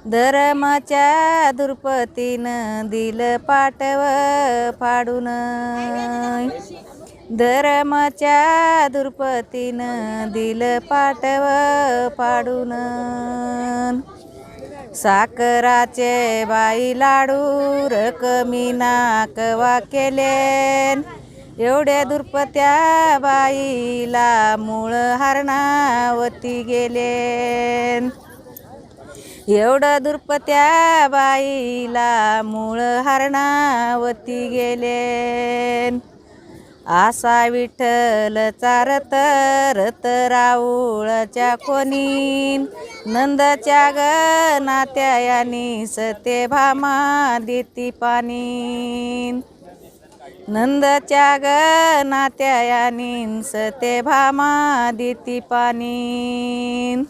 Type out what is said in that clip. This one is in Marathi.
धर्माच्या दुर्पतीनं दिलं पाटव फाडून धर्माच्या दुर्पतीनं दिलं पाटव फाडून साखराचे बाई लाडू रकमी नाकवा केलेन एवढ्या दुर्पत्या बाईला मूळ हरणावती गेलेन एवढं दुर्पत्या बाईला मूळ हरणावती गेलेन आसा विठ्ठल चारत रत राऊळच्या कोणी नंदच्या ग नात्यायानी सते भामा देती पाणी नंदच्या ग नात्यायानी सते भामा देती पाणी